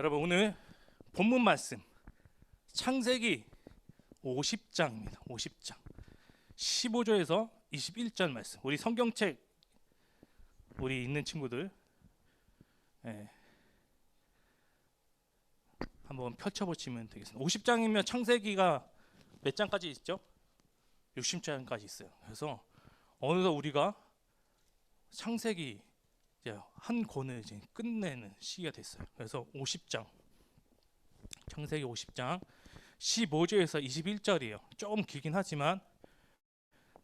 여러분 오늘 본문 말씀 창세기 50장입니다. 50장 15절에서 21절 말씀. 우리 성경책 우리 있는 친구들 한번 펼쳐보시면 되겠습니다. 50장이면 창세기가 몇 장까지 있죠? 60장까지 있어요. 그래서 어느덧 우리가 창세기 이제 한 권을 이제 끝내는 시기가 됐어요. 그래서 50장 창세기 50장 15절에서 21절이에요. 조금 길긴 하지만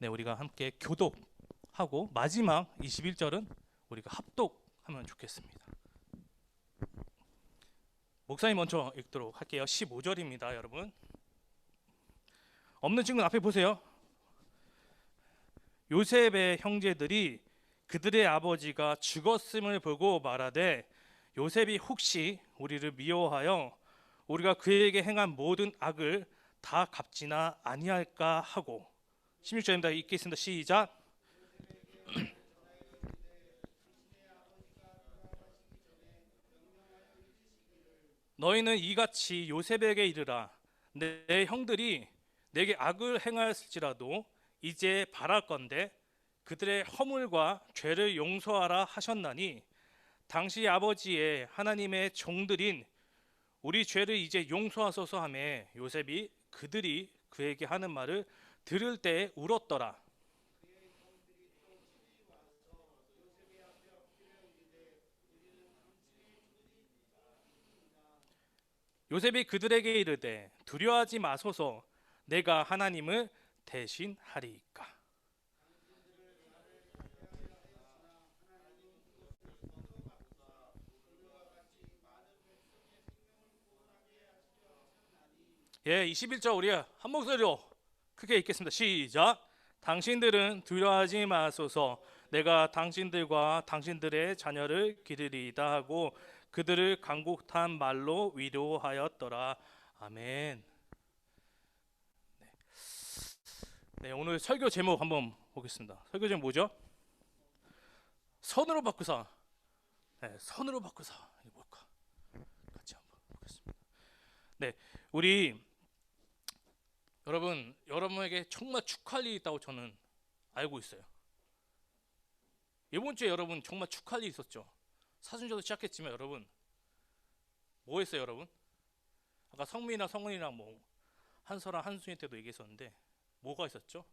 우리가 함께 교독하고 마지막 21절은 우리가 합독하면 좋겠습니다. 목사님 먼저 읽도록 할게요. 15절입니다. 여러분 없는 친구는 앞에 보세요. 요셉의 형제들이 그들의 아버지가 죽었음을 보고 말하되 요셉이 혹시 우리를 미워하여 우리가 그에게 행한 모든 악을 다 갚지나 아니할까 하고. 16절입니다. 읽겠습니다. 시작. 너희는 이같이 요셉에게 이르라. 내 형들이 내게 악을 행하였을지라도 이제 바랄건대 그들의 허물과 죄를 용서하라 하셨나니 당시 아버지의 하나님의 종들인 우리 죄를 이제 용서하소서 하며 요셉이 그들이 그에게 하는 말을 들을 때 울었더라. 요셉이 그들에게 이르되 두려워하지 마소서 내가 하나님을 대신하리이까. 예, 21절 우리 한 목소리로 크게 읽겠습니다. 시작. 당신들은 두려워하지 마소서 내가 당신들과 당신들의 자녀를 기르리이다 하고 그들을 간곡한 말로 위로하였더라. 아멘. 네, 오늘 설교 제목 한번 보겠습니다. 설교 제목 뭐죠? 선으로 바꾸사. 네, 선으로 바꾸사. 이게 뭘까? 같이 한번 보겠습니다. 네, 우리 여러분에게 정말 축하할 일이 있다고 저는 알고 있어요. 이번 주에 여러분 정말 축하할 일이 있었죠. 사순절도 시작했지만 여러분 뭐 했어요, 여러분? 아까 성민이랑 성은이랑 뭐 한서랑 한순이 때도 얘기했었는데 뭐가 있었죠?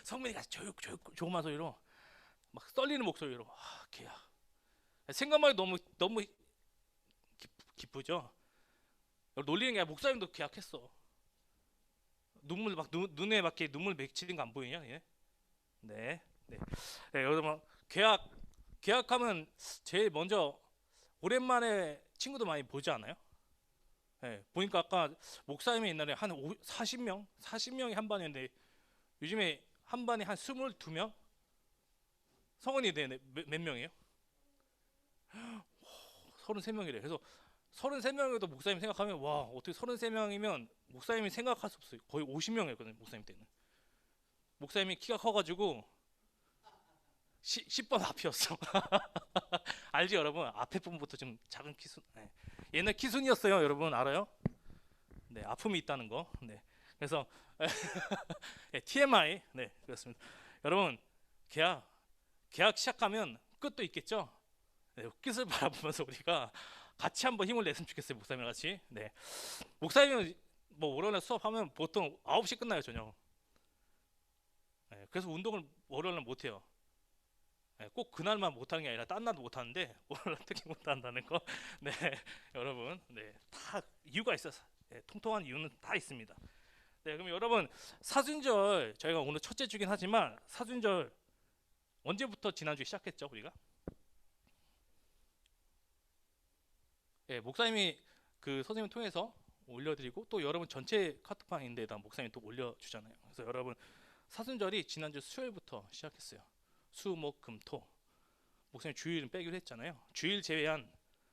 성민이가 조그만 소리로 막 떨리는 목소리로 걔야. 생각만 해도 너무 기쁘죠? 놀리는 게 아니라 목사님도 계약했어. 눈물 막 눈에 막 이렇게 눈물 맺히는 거 안 보이냐? 예? 네. 여러분 계약하면 제일 먼저 오랜만에 친구도 많이 보지 않아요? 네, 보니까 아까 목사님이 옛날에 한 40명이 한 반이었는데 요즘에 한 반에 한 22명? 성원이 몇 명이에요? 33명이래. 그래서 33명에도 목사님 생각하면 와 어떻게 33명이면 목사님이 생각할 수 없어요. 거의 50명이었거든요. 목사님 때는. 목사님이 키가 커가지고 10번 앞이었어. 알지 여러분? 앞에 분부터 좀 작은 키순. 네. 옛날 키순이었어요. 여러분 알아요? 네, 아픔이 있다는 거. 네. 그래서 네, TMI. 네, 그렇습니다. 여러분 계약 시작하면 끝도 있겠죠? 네, 끝을 바라보면서 우리가 같이 한번 힘을 냈으면 좋겠어요. 목사님이랑 같이. 네. 목사님은 뭐 월요일에 수업하면 보통 9시 끝나요, 저녁. 네, 그래서 운동을 월요일날 못 해요. 네, 꼭 그날만 못하는 게 아니라 딴 날도 못하는데 오늘 어떻게 못한다는 거. 네, 여러분, 다 이유가 있어서 통통한 이유는 다 있습니다. 네, 그럼 여러분 사순절 저희가 오늘 첫째 주긴 하지만 사순절 언제부터 지난주에 시작했죠 우리가? 목사님이 그 선생님 통해서 올려드리고 또 여러분 전체 카톡방인데다 목사님이 또 올려주잖아요. 그래서 여러분 사순절이 지난주 수요일부터 시작했어요. 수, 목, 금, 토. 목사님 주일은 빼기로 했잖아요. 주일 제외한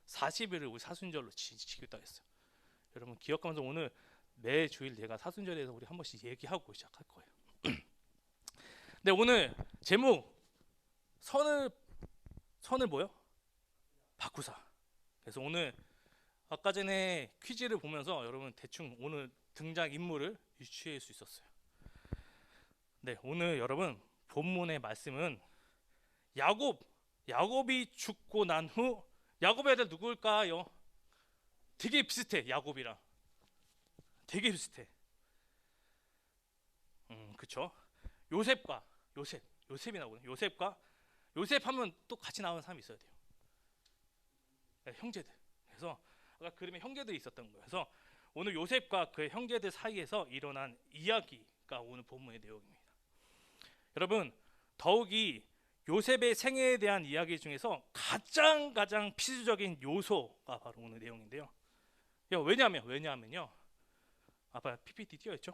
40일을 우리 사순절로 지키겠다 했어요. 여러분 기억하면서 오늘 매 주일 내가 사순절에 대해서 우리 한 번씩 얘기하고 시작할 거예요. 네, 오늘 제목 선을 뭐요? 바꾸사. 그래서 오늘 아까 전에 퀴즈를 보면서 여러분 대충 오늘 등장 인물을 유추할 수 있었어요. 네, 오늘 여러분 본문의 말씀은 야곱이 죽고 난 후 야곱의 아들 누구일까요? 되게 비슷해. 야곱이랑 되게 비슷해. 그쵸? 요셉이 나오거든요. 요셉 하면 또 같이 나오는 사람이 있어야 돼요. 네, 형제들. 그래서 아까 그림에 형제들이 있었던 거예요. 그래서 오늘 요셉과 그 형제들 사이에서 일어난 이야기가 오늘 본문의 내용입니다. 여러분, 더욱이 요셉의 생애에 대한 이야기 중에서 가장 필수적인 요소가 바로 오늘 내용인데요. 왜냐하면요. 아빠 PPT 띄어있죠?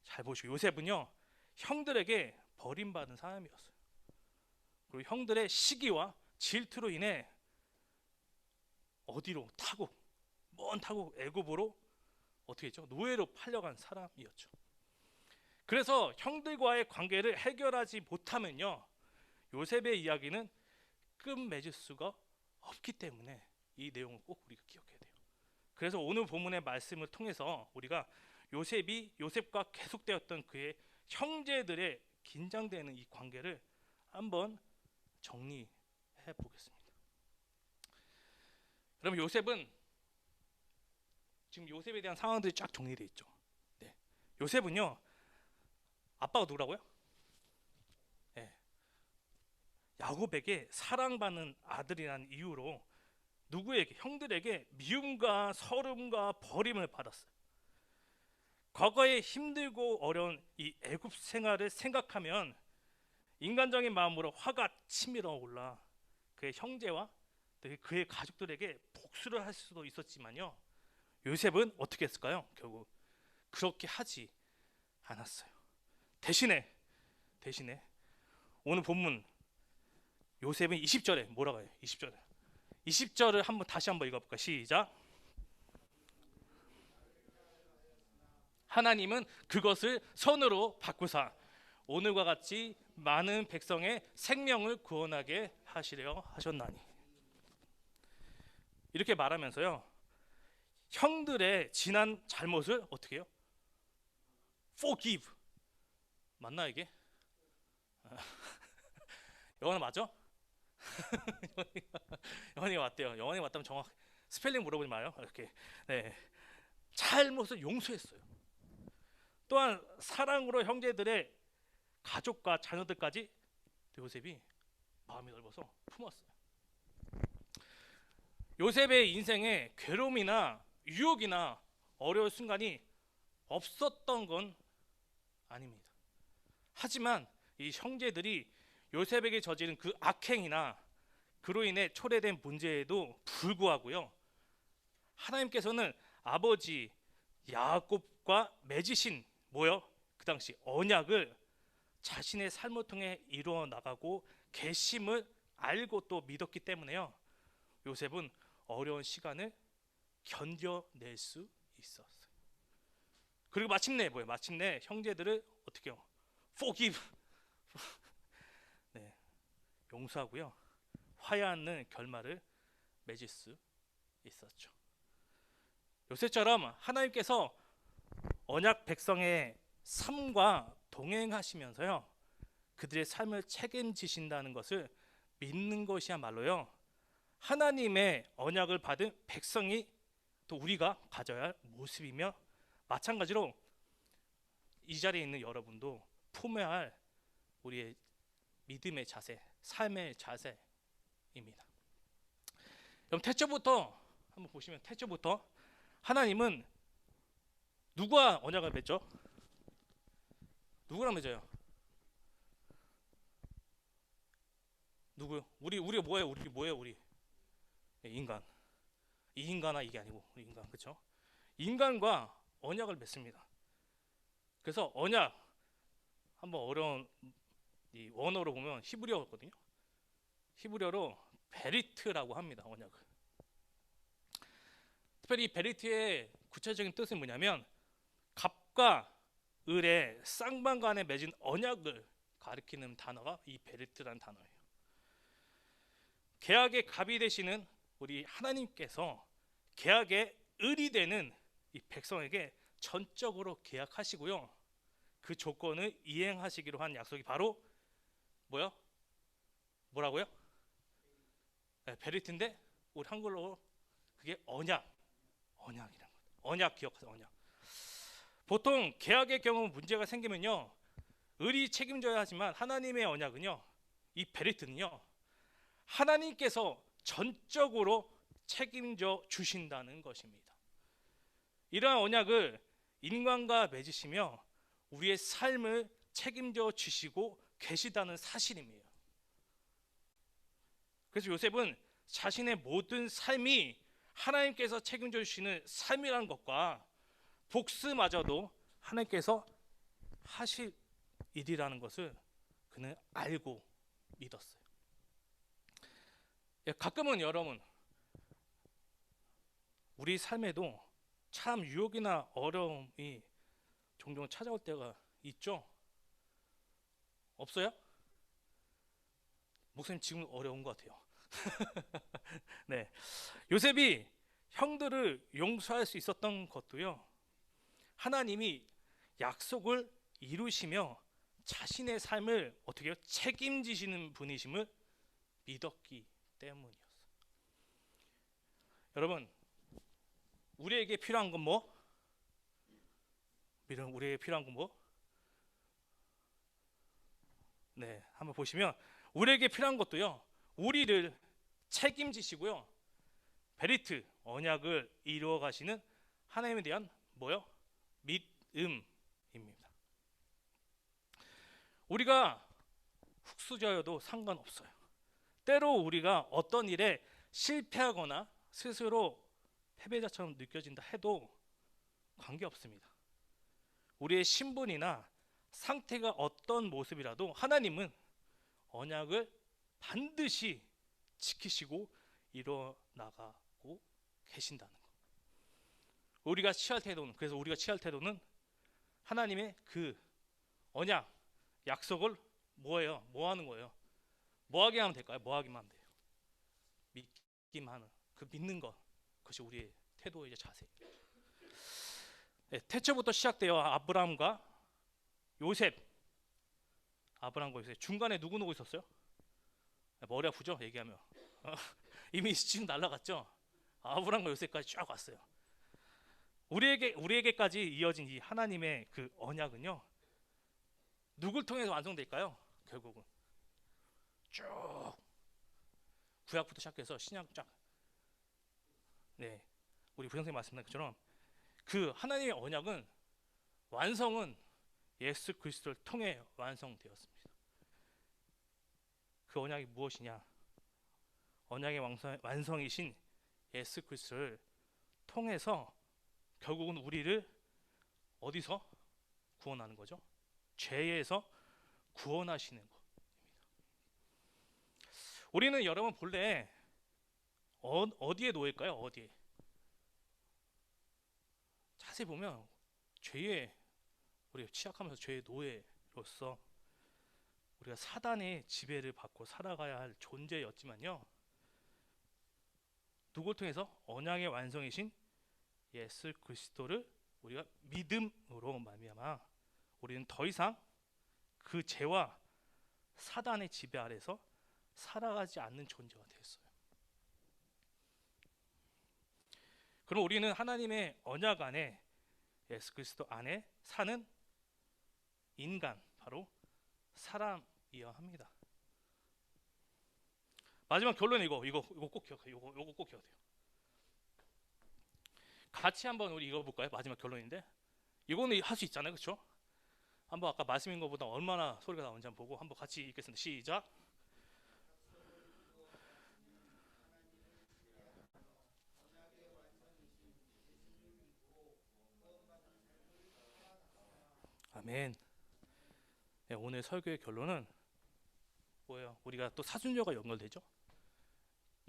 잘 보시고, 요셉은요 형들에게 버림받은 사람이었어요. 그리고 형들의 시기와 질투로 인해 어디로 먼 타국 애굽으로 어떻게 했죠? 노예로 팔려간 사람이었죠. 그래서 형들과의 관계를 해결하지 못하면요, 요셉의 이야기는 끝맺을 수가 없기 때문에 이 내용을 꼭 우리가 기억해야 돼요. 그래서 오늘 본문의 말씀을 통해서 우리가 요셉과 계속되었던 그의 형제들의 긴장되는 이 관계를 한번 정리해 보겠습니다. 여러분, 지금 요셉에 대한 상황들이 쫙 정리되어 있죠. 네. 요셉은요, 아빠가 누구라고요? 네. 야곱에게 사랑받는 아들이라는 이유로 형들에게 미움과 서름과 버림을 받았어요. 과거의 힘들고 어려운 이 애굽 생활을 생각하면 인간적인 마음으로 화가 치밀어 올라 그의 형제와 그의 가족들에게 복수를 할 수도 있었지만요, 요셉은 어떻게 했을까요? 결국 그렇게 하지 않았어요. 대신에 오늘 본문 요셉은 20절에 뭐라고 해요? 20절을 다시 한번 읽어볼까? 시작. 하나님은 그것을 선으로 바꾸사 오늘과 같이 많은 백성의 생명을 구원하게 하시려 하셨나니. 이렇게 말하면서요, 형들의 지난 잘못을 어떻게 해요? forgive. 맞나 이게? 영어는 맞죠? 영원히 맞대요. 영원히 맞다면 정확 스펠링 물어보지 마요. 이렇게. 네. 잘못을 용서했어요. 또한 사랑으로 형제들의 가족과 자녀들까지 요셉이 마음이 넓어서 품었어요. 요셉의 인생에 괴로움이나 유혹이나 어려운 순간이 없었던 건 아닙니다. 하지만 이 형제들이 요셉에게 저지른 그 악행이나 그로 인해 초래된 문제에도 불구하고요, 하나님께서는 아버지 야곱과 맺으신 그 당시 언약을 자신의 삶을 통해 이루어 나가고 계심을 알고 또 믿었기 때문에요, 요셉은 어려운 시간을 견뎌낼 수 있었어요. 그리고 마침내 형제들을 어떻게 해요? forgive. 네, 용서하고요, 화해하는 결말을 맺을 수 있었죠. 요셉처럼 하나님께서 언약 백성의 삶과 동행하시면서요, 그들의 삶을 책임지신다는 것을 믿는 것이야말로요, 하나님의 언약을 받은 백성이 또 우리가 가져야 할 모습이며, 마찬가지로 이 자리에 있는 여러분도 품어야 할 우리의 믿음의 자세, 삶의 자세입니다. 그럼 태초부터 한번 보시면, 하나님은 누구와 언약을 맺죠? 누구랑 맺어요? 누구요? 우리가 뭐예요? 우리 인간. 이 인간아 이게 아니고 우리 인간, 그렇죠? 인간과 언약을 맺습니다. 그래서 언약 한번 어려운 이 원어로 보면 히브리어거든요. 히브리어로 베리트라고 합니다. 언약을. 특별히 이 베리트의 구체적인 뜻은 뭐냐면 갑과 을의 쌍방간에 맺은 언약을 가리키는 단어가 이 베리트라는 단어예요. 계약의 갑이 되시는 우리 하나님께서 계약의 을이 되는 이 백성에게 전적으로 계약하시고요. 그 조건을 이행하시기로 한 약속이 바로 뭐요? 뭐라고요? 네, 베리트인데 우리 한글로 그게 언약이란 거예요. 언약 기억하세요. 언약. 보통 계약의 경우 문제가 생기면요, 을이 책임져야 하지만 하나님의 언약은요, 이 베리트는요, 하나님께서 전적으로 책임져 주신다는 것입니다. 이러한 언약을 인간과 맺으시며 우리의 삶을 책임져 주시고 계시다는 사실입니다. 그래서 요셉은 자신의 모든 삶이 하나님께서 책임져 주시는 삶이라는 것과 복수마저도 하나님께서 하실 일이라는 것을 그는 알고 믿었어요. 가끔은 여러분, 우리 삶에도 참 유혹이나 어려움이 종종 찾아올 때가 있죠? 없어요? 목사님 지금 어려운 것 같아요. 네, 요셉이 형들을 용서할 수 있었던 것도요, 하나님이 약속을 이루시며 자신의 삶을 어떻게 책임지시는 분이심을 믿었기 때문이었어요. 여러분, 우리에게 필요한 건 뭐? 우리에게 필요한 건 뭐? 네, 한번 보시면 우리에게 필요한 것도요, 우리를 책임지시고요, 베리트 언약을 이루어 가시는 하나님에 대한 뭐요? 믿음입니다. 우리가 흙수저여도 상관없어요. 때로 우리가 어떤 일에 실패하거나 스스로 패배자처럼 느껴진다 해도 관계없습니다. 우리의 신분이나 상태가 어떤 모습이라도 하나님은 언약을 반드시 지키시고 이뤄나가고 계신다는 것. 우리가 취할 태도는, 그래서 우리가 취할 태도는 하나님의 그 언약, 약속을 뭐예요? 뭐 하는 거예요? 뭐 하게 하면 될까요? 뭐 하기만 하면 돼요? 믿기만 하는, 그 믿는 것, 그것이 우리의 태도의 자세. 네, 태초부터 시작되어 아브라함과 요셉, 아브라함과 요셉 중간에 누구 있었어요? 머리 아프죠? 얘기하면 이미 지금 날아갔죠? 아브라함과 요셉까지 쫙 왔어요. 우리에게까지 이어진 이 하나님의 그 언약은요, 누굴 통해서 완성될까요? 결국은 쭉 구약부터 시작해서 신약 쫙. 네, 우리 부장선생님 말씀하신 것처럼 그 하나님의 언약은 완성은 예수 그리스도를 통해 완성되었습니다. 그 언약이 무엇이냐? 언약의 완성이신 예수 그리스도를 통해서 결국은 우리를 어디서 구원하는 거죠? 죄에서 구원하시는 것입니다. 우리는 여러분 본래 어디에 놓일까요? 어디에? 자세히 보면 죄에, 우리가 취약하면서 죄의 노예로서 우리가 사단의 지배를 받고 살아가야 할 존재였지만요, 누굴 통해서? 언약의 완성이신 예수 그리스도를 우리가 믿음으로 말미암아 우리는 더 이상 그 죄와 사단의 지배 아래서 살아가지 않는 존재가 되었어요. 그럼 우리는 하나님의 언약 안에, 예수 그리스도 안에 사는 인간, 바로 사람이어야 합니다. 마지막 결론은 이거 꼭 기억해요. 이거 꼭 기억해요. 같이 한번 우리 읽어볼까요? 마지막 결론인데 이거는 할 수 있잖아요, 그렇죠? 한번 아까 말씀인 것보다 얼마나 소리가 나오는지 한번 보고 한번 같이 읽겠습니다. 시작. 아멘. 네, 오늘 설교의 결론은 뭐예요? 우리가 또 사순절과 연결되죠.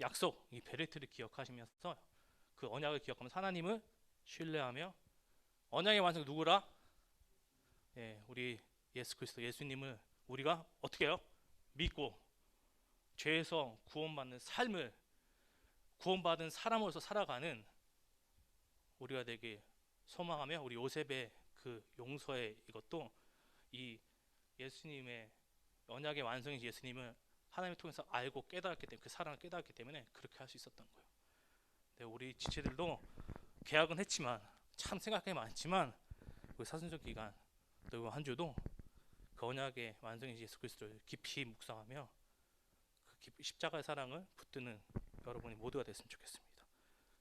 약속, 이 베레트를 기억하시면서 그 언약을 기억하면서 하나님을 신뢰하며 언약의 완성 누구라? 예, 우리 예수 그리스도 예수님을 우리가 어떻게 해요? 믿고 죄에서 구원받는 삶을, 구원받은 사람으로서 살아가는 우리가 되게 소망하며, 우리 요셉의 그 용서의 이것도 이 예수님의 언약의 완성이신 예수님을 하나님을 통해서 알고 깨달았기 때문에, 그 사랑을 깨달았기 때문에 그렇게 할 수 있었던 거예요. 네, 우리 지체들도 계약은 했지만 참 생각할 게 많지만 우리 사순절 기간 또 한 주도 그 언약의 완성이신 예수 그리스도를 깊이 묵상하며 그 십자가의 사랑을 붙드는 여러분이 모두가 됐으면 좋겠습니다.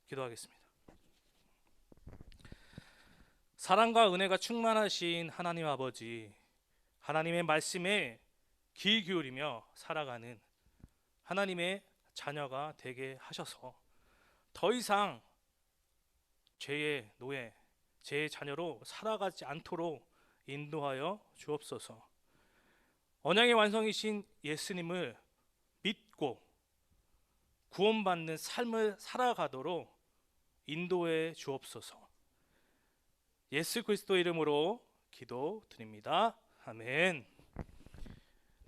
기도하겠습니다. 사랑과 은혜가 충만하신 하나님 아버지, 하나님의 말씀에 귀 기울이며 살아가는 하나님의 자녀가 되게 하셔서 더 이상 죄의 노예, 죄의 자녀로 살아가지 않도록 인도하여 주옵소서. 언약의 완성이신 예수님을 믿고 구원받는 삶을 살아가도록 인도해 주옵소서. 예수 그리스도 이름으로 기도드립니다. 아멘.